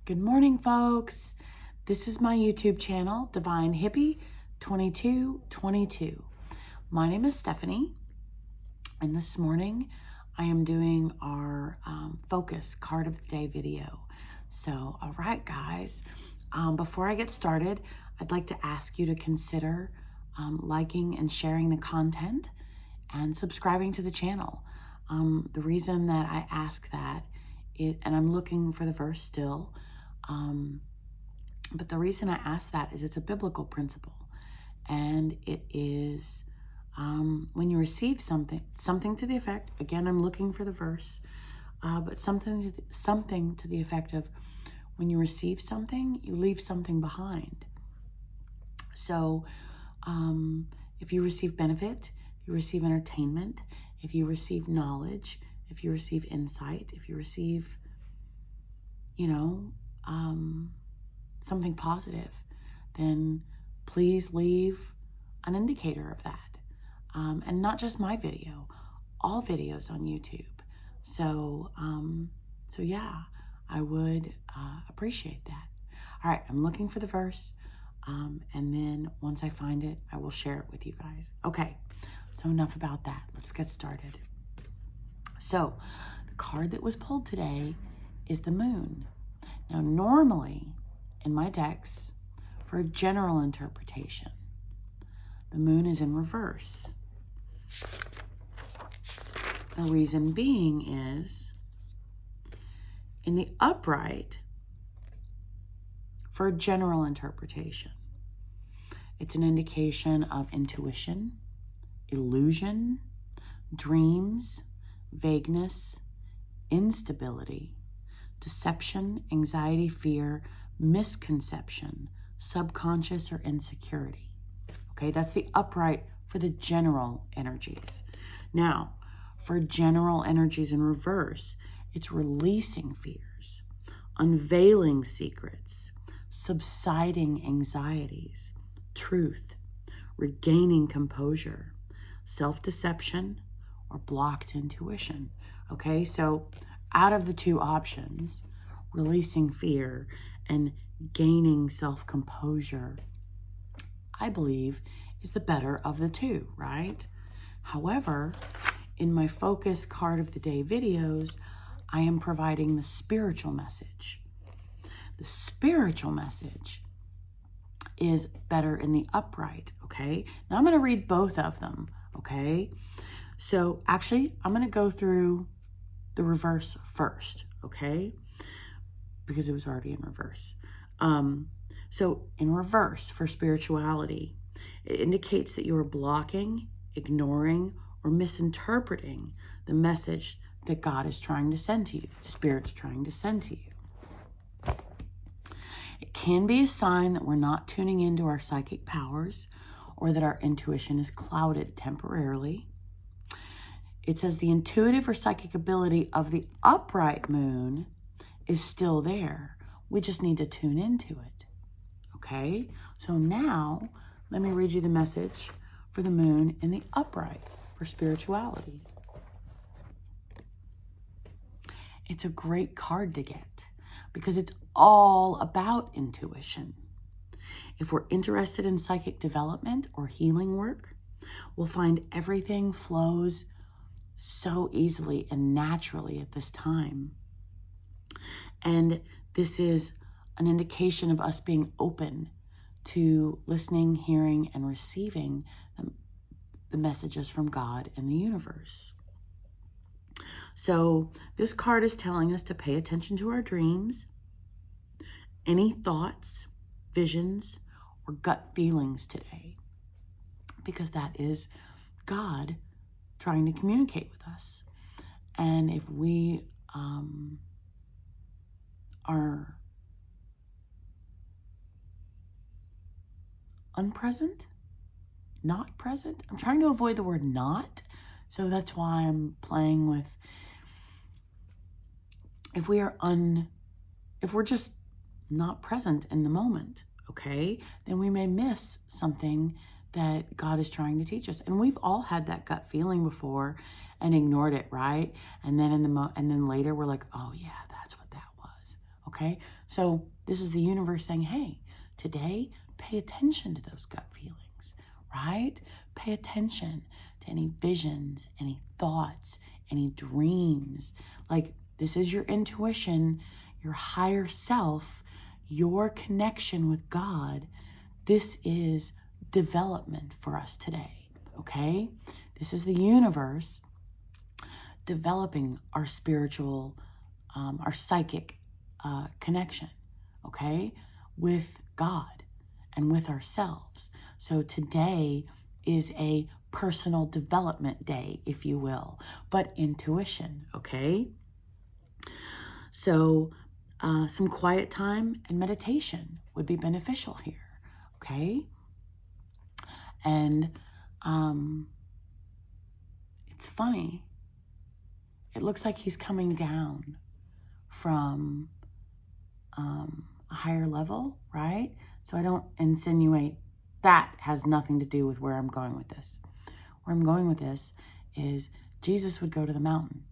Good morning, folks. This is my YouTube channel, Divine Hippie 2222. My name is Stephanie, and this morning I am doing our focus card of the day video. So, all right, guys, before I get started, I'd like to ask you to consider liking and sharing the content and subscribing to the channel. The reason that I ask that is, and I'm looking for the verse still, but the reason I ask that is it's a biblical principle, and it is when you receive something to the effect, again, I'm looking for the verse, but something to the effect of when you receive something, you leave something behind. So if you receive benefit, if you receive entertainment, if you receive knowledge, if you receive insight, if you receive, something positive, then please leave an indicator of that. And not just my video, all videos on YouTube. So yeah, I would appreciate that. All right, I'm looking for the verse. And then once I find it, I will share it with you guys. Okay, so enough about that. Let's get started. So the card that was pulled today is the moon. Now, normally in my decks, for a general interpretation, the moon is in reverse. The reason being is, in the upright, for a general interpretation, it's an indication of intuition, illusion, dreams, vagueness, instability, deception, anxiety, fear, misconception, subconscious, or insecurity. Okay, that's the upright for the general energies. Now, for general energies in reverse, it's releasing fears, unveiling secrets, subsiding anxieties, truth, regaining composure, self-deception, or blocked intuition. Okay, so out of the two options, releasing fear and gaining self-composure, I believe is the better of the two, right? However, in my focus card of the day videos, I am providing the spiritual message. The spiritual message is better in the upright, okay? Now I'm going to read both of them, okay? So actually, I'm going to go through the reverse first, okay? Because it was already in reverse. So in reverse for spirituality, it indicates that you are blocking, ignoring, or misinterpreting the message that God is trying to send to you, Spirit's trying to send to you. It can be a sign that we're not tuning into our psychic powers, or that our intuition is clouded temporarily. It says the intuitive or psychic ability of the upright moon is still there. We just need to tune into it. Okay? So now, let me read you the message for the moon in the upright for spirituality. It's a great card to get because it's all about intuition. If we're interested in psychic development or healing work, we'll find everything flows so easily and naturally at this time. And this is an indication of us being open to listening, hearing, and receiving the messages from God and the universe. So this card is telling us to pay attention to our dreams, any thoughts, visions, or gut feelings today, because that is God trying to communicate with us. And if we are unpresent, not present, I'm trying to avoid the word not, so that's why I'm playing with, if we're just not present in the moment, okay, then we may miss something that God is trying to teach us. And we've all had that gut feeling before and ignored it, right? And then and then later we're like, oh yeah, that's what that was. Okay? So this is the universe saying, hey, today, pay attention to those gut feelings, right? Pay attention to any visions, any thoughts, any dreams. Like, this is your intuition, your higher self, your connection with God. This is development for us today, okay? This is the universe developing our spiritual, our psychic connection, okay, with God and with ourselves. So today is a personal development day, if you will, but intuition, okay? So some quiet time and meditation would be beneficial here, okay? And it's funny. It looks like he's coming down from a higher level, right? So I don't insinuate that has nothing to do with where I'm going with this. Where I'm going with this is Jesus would go to the mountain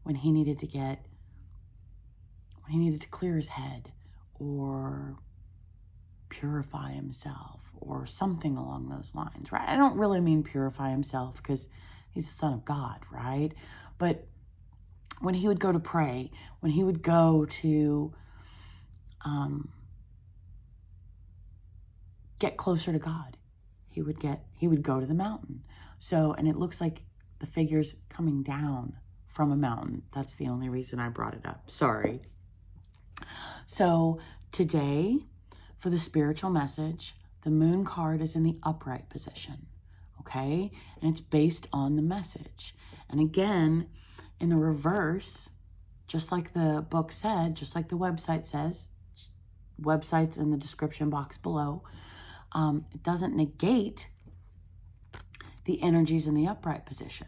when he needed to clear his head or purify himself or something along those lines, right? I don't really mean purify himself because he's the Son of God, right? But when he would go to pray, when he would go to get closer to God, he would go to the mountain. So, and it looks like the figure's coming down from a mountain. That's the only reason I brought it up. Sorry. So today, for the spiritual message, the moon card is in the upright position, okay? And it's based on the message. And again, in the reverse, just like the book said, just like the website says, website's in the description box below, it doesn't negate the energies in the upright position.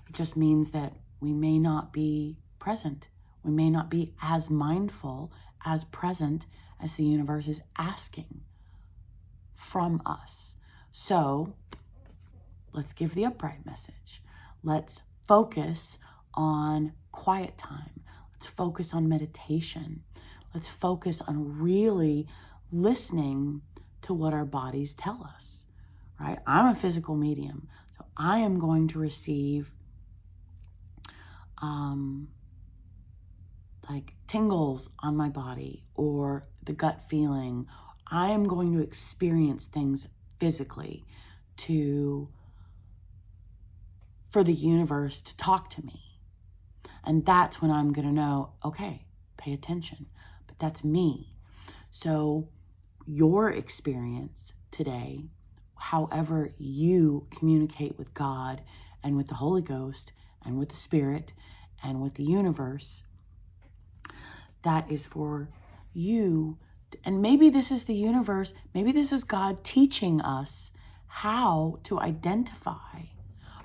It just means that we may not be present. We may not be as mindful, as present as the universe is asking from us. So let's give the upright message. Let's focus on quiet time. Let's focus on meditation. Let's focus on really listening to what our bodies tell us, right? I'm a physical medium, so I am going to receive like tingles on my body or the gut feeling. I am going to experience things physically for the universe to talk to me. And that's when I'm going to know, okay, pay attention. But that's me. So your experience today, however you communicate with God and with the Holy Ghost and with the Spirit and with the universe, that is for you. And maybe this is the universe, maybe this is God teaching us how to identify.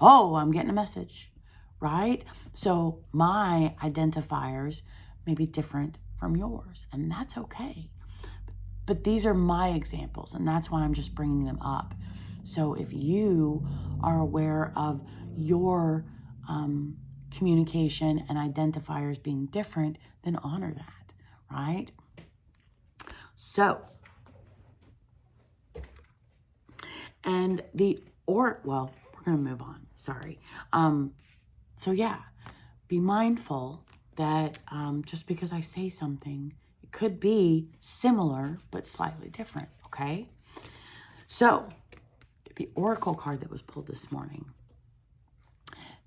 Oh, I'm getting a message, right? So my identifiers may be different from yours, and that's okay. But these are my examples, and that's why I'm just bringing them up. So if you are aware of your communication and identifiers being different, then honor that, right? So, and we're going to move on. Sorry. So yeah, be mindful that just because I say something, it could be similar, but slightly different, okay? So, the oracle card that was pulled this morning.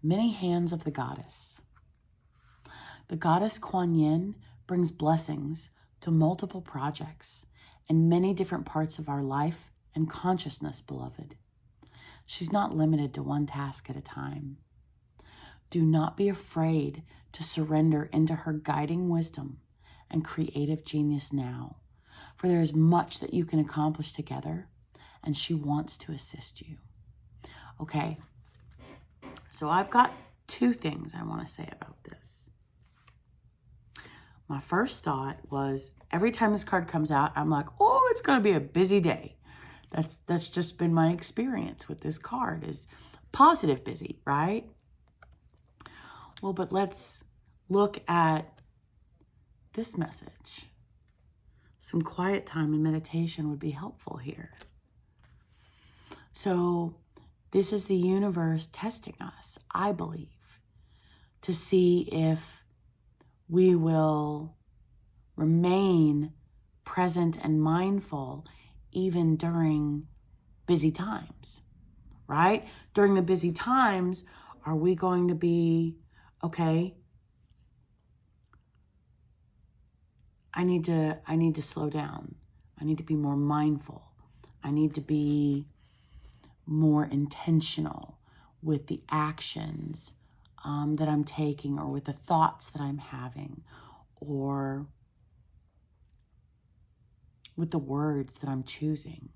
Many hands of the goddess. The goddess Kuan Yin brings blessings to multiple projects and many different parts of our life and consciousness, beloved. She's not limited to one task at a time. Do not be afraid to surrender into her guiding wisdom and creative genius now, for there is much that you can accomplish together, and she wants to assist you. Okay, so I've got two things I want to say about this. My first thought was, every time this card comes out, I'm like, oh, it's going to be a busy day. That's just been my experience with this card, is positive busy, right? Well, but let's look at this message. some quiet time and meditation would be helpful here. So this is the universe testing us, I believe, to see if we will remain present and mindful even during busy times, right? During the busy times, are we going to be, okay, I need to slow down. I need to be more mindful. I need to be more intentional with the actions that I'm taking, or with the thoughts that I'm having, or with the words that I'm choosing.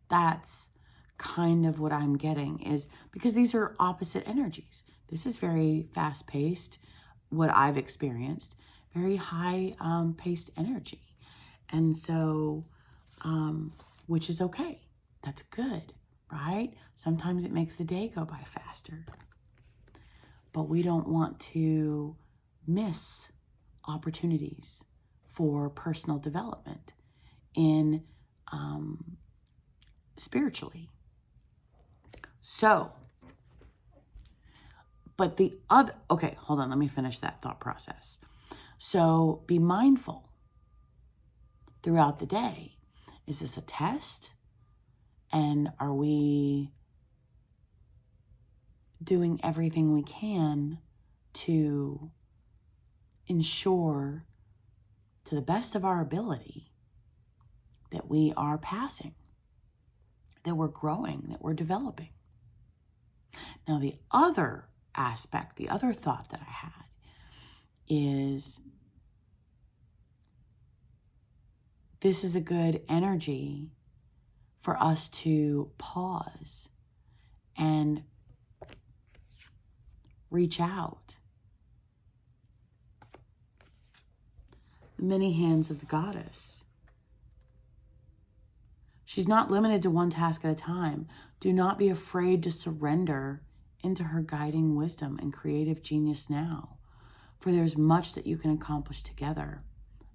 That's kind of what I'm getting, is because these are opposite energies. This is very fast-paced, what I've experienced, very high-paced energy. And so, which is okay. That's good, right? Sometimes it makes the day go by faster. But we don't want to miss opportunities for personal development in spiritually. So, but the other, okay, hold on, let me finish that thought process. So be mindful throughout the day. Is this a test? And are we doing everything we can to ensure, to the best of our ability, that we are passing, that we're growing, that we're developing? Now, the other aspect, the other thought that I had is, this is a good energy for us to pause and reach out. The many hands of the goddess. She's not limited to one task at a time. Do not be afraid to surrender into her guiding wisdom and creative genius now, for there's much that you can accomplish together,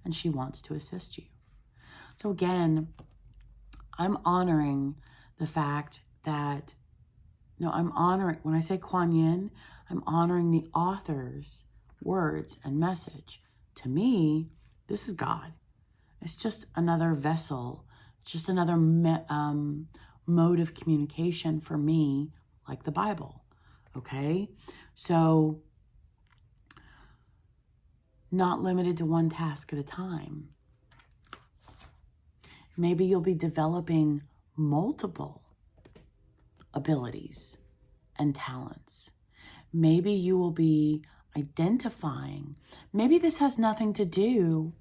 and she wants to assist you. So again, I'm honoring the fact that, I'm honoring, when I say Kuan Yin, I'm honoring the author's words and message. To me, this is God. It's just another vessel. It's just another mode of communication for me, like the Bible. Okay? So, not limited to one task at a time. Maybe you'll be developing multiple abilities and talents. Maybe you will be identifying. Maybe this has nothing to do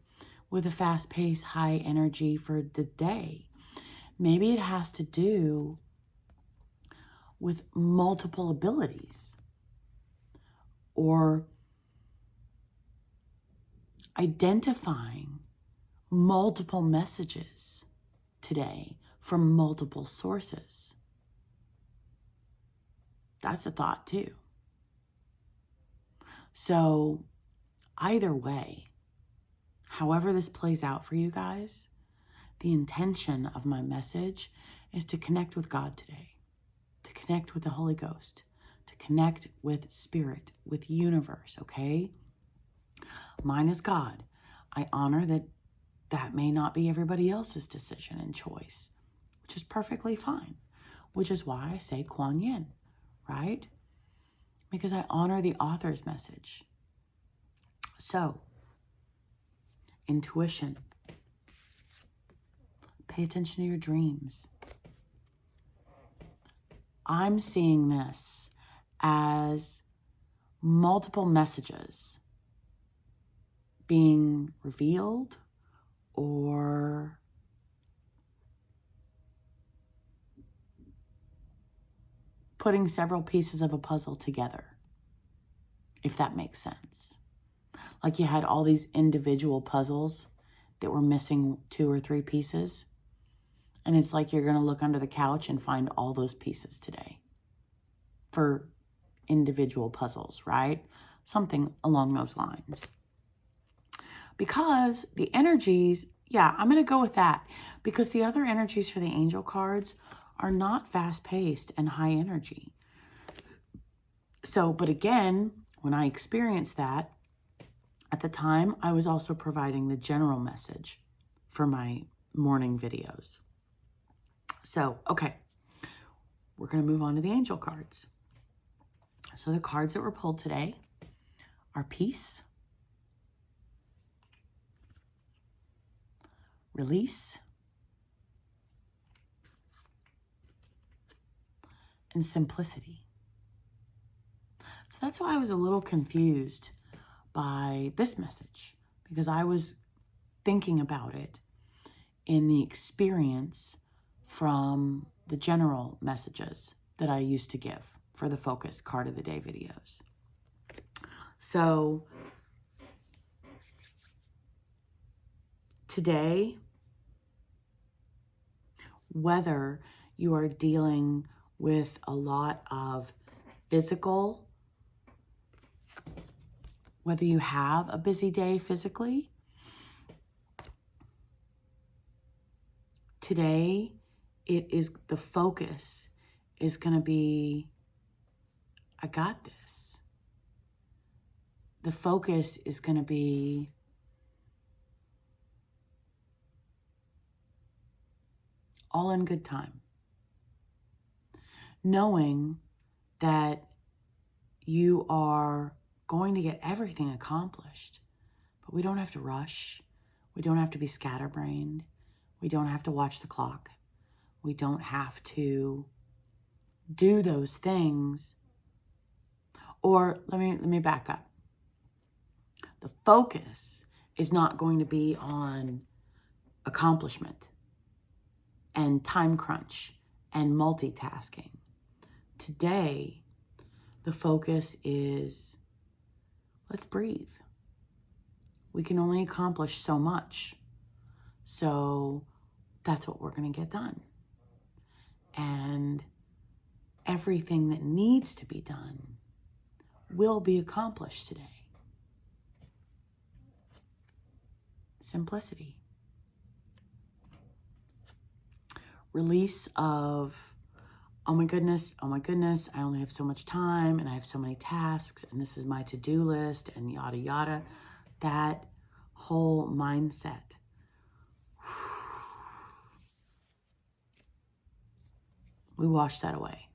with a fast-paced, high energy for the day. Maybe it has to do with multiple abilities, or identifying multiple messages today from multiple sources. That's a thought too. So either way, however this plays out for you guys, the intention of my message is to connect with God today, to connect with the Holy Ghost, to connect with Spirit, with universe, okay? Mine is God. I honor that that may not be everybody else's decision and choice, which is perfectly fine, which is why I say Kuan Yin, right? Because I honor the author's message. So, intuition. Pay attention to your dreams. I'm seeing this as multiple messages being revealed, or putting several pieces of a puzzle together, if that makes sense. Like you had all these individual puzzles that were missing 2 or 3 pieces. And it's like you're going to look under the couch and find all those pieces today for individual puzzles, right? Something along those lines. Because the energies, yeah, I'm going to go with that. Because the other energies for the angel cards are not fast-paced and high energy. So, but again, when I experienced that, at the time, I was also providing the general message for my morning videos. So, okay, we're going to move on to the angel cards. So the cards that were pulled today are peace, release, and simplicity. So that's why I was a little confused by this message, because I was thinking about it in the experience from the general messages that I used to give for the Focus Card of the Day videos. So today, whether you are dealing with a lot of physical, whether you have a busy day physically, today the focus is going to be, I got this. The focus is going to be, all in good time. Knowing that you are going to get everything accomplished, but we don't have to rush. We don't have to be scatterbrained. We don't have to watch the clock. We don't have to do those things. Or let me back up. The focus is not going to be on accomplishment and time crunch and multitasking. Today, the focus is, let's breathe. We can only accomplish so much. So that's what we're going to get done. And everything that needs to be done will be accomplished today. Simplicity. Release of, oh my goodness, I only have so much time and I have so many tasks and this is my to-do list and yada, yada. That whole mindset. We wash that away.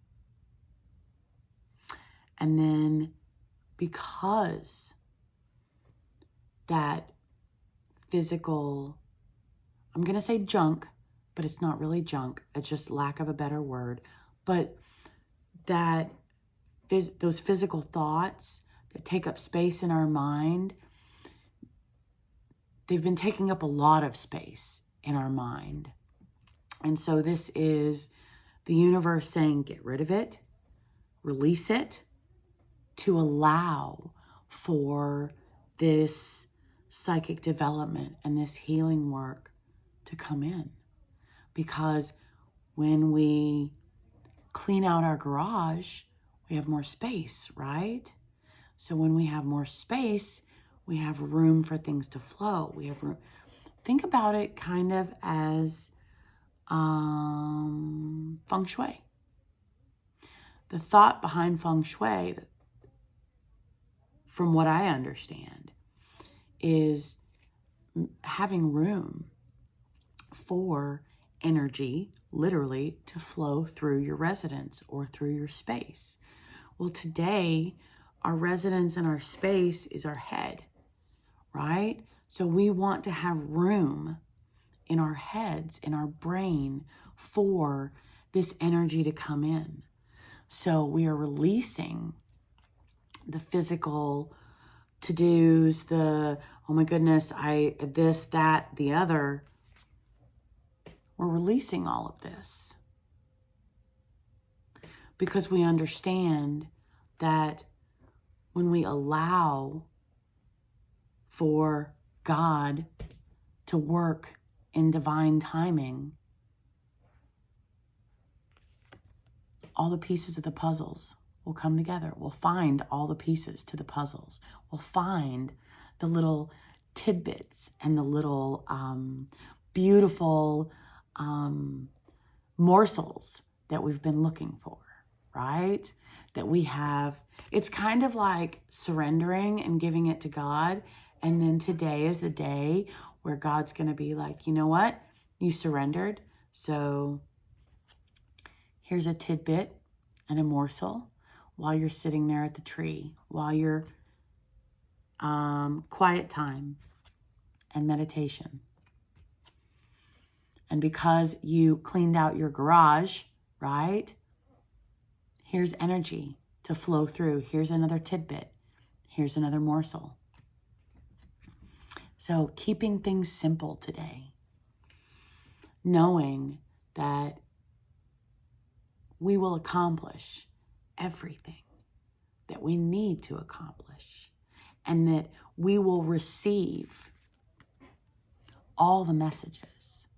And then because that physical, I'm going to say junk, but it's not really junk. It's just lack of a better word. But that those physical thoughts that take up space in our mind, they've been taking up a lot of space in our mind. And so this is the universe saying, get rid of it, release it, to allow for this psychic development and this healing work to come in. Because when we clean out our garage, we have more space, right? So when we have more space, we have room for things to flow. We have room. Think about it kind of as feng shui. The thought behind feng shui, from what I understand, is having room for energy, literally, to flow through your residence or through your space. Well, today, our residence and our space is our head, right? So we want to have room in our heads, in our brain, for this energy to come in. So we are releasing the physical to-dos, the, oh my goodness, this, that, the other. We're releasing all of this because we understand that when we allow for God to work in divine timing, all the pieces of the puzzles will come together. We'll find all the pieces to the puzzles. We'll find the little tidbits and the little beautiful morsels that we've been looking for, right? That we have. It's kind of like surrendering and giving it to God. And then today is the day where God's going to be like, you know what? You surrendered. So here's a tidbit and a morsel while you're sitting there at the tree, while you're quiet time and meditation. And because you cleaned out your garage, right? Here's energy to flow through. Here's another tidbit. Here's another morsel. So keeping things simple today. Knowing that we will accomplish everything that we need to accomplish. And that we will receive all the messages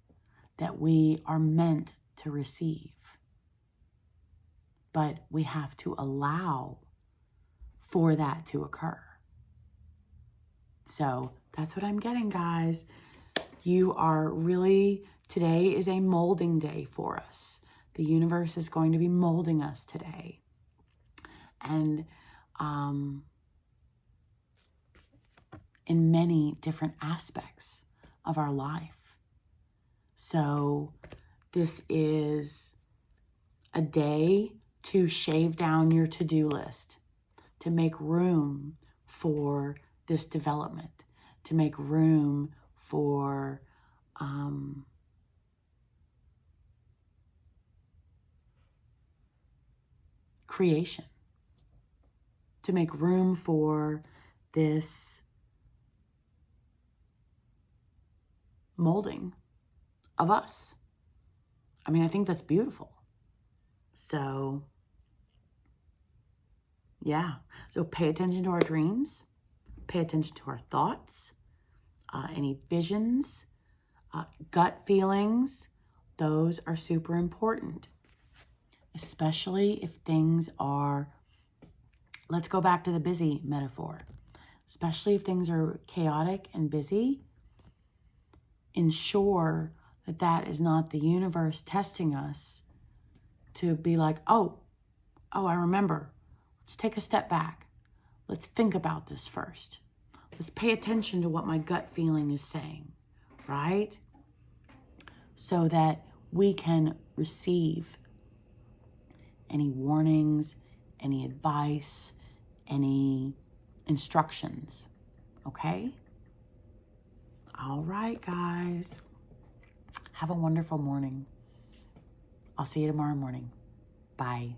that we are meant to receive. But we have to allow for that to occur. So that's what I'm getting, guys. You are really, today is a molding day for us. The universe is going to be molding us today. And in many different aspects of our life. So this is a day to shave down your to-do list, to make room for this development, to make room for creation, to make room for this molding of us. I mean, I think that's beautiful. So, yeah. So pay attention to our dreams. Pay attention to our thoughts. Any visions, gut feelings. Those are super important. Especially if things are, let's go back to the busy metaphor. Especially if things are chaotic and busy. Ensure that that is not the universe testing us to be like, oh, I remember. Let's take a step back. Let's think about this first. Let's pay attention to what my gut feeling is saying, right? So that we can receive any warnings, any advice, any instructions, okay? All right, guys. Have a wonderful morning. I'll see you tomorrow morning. Bye.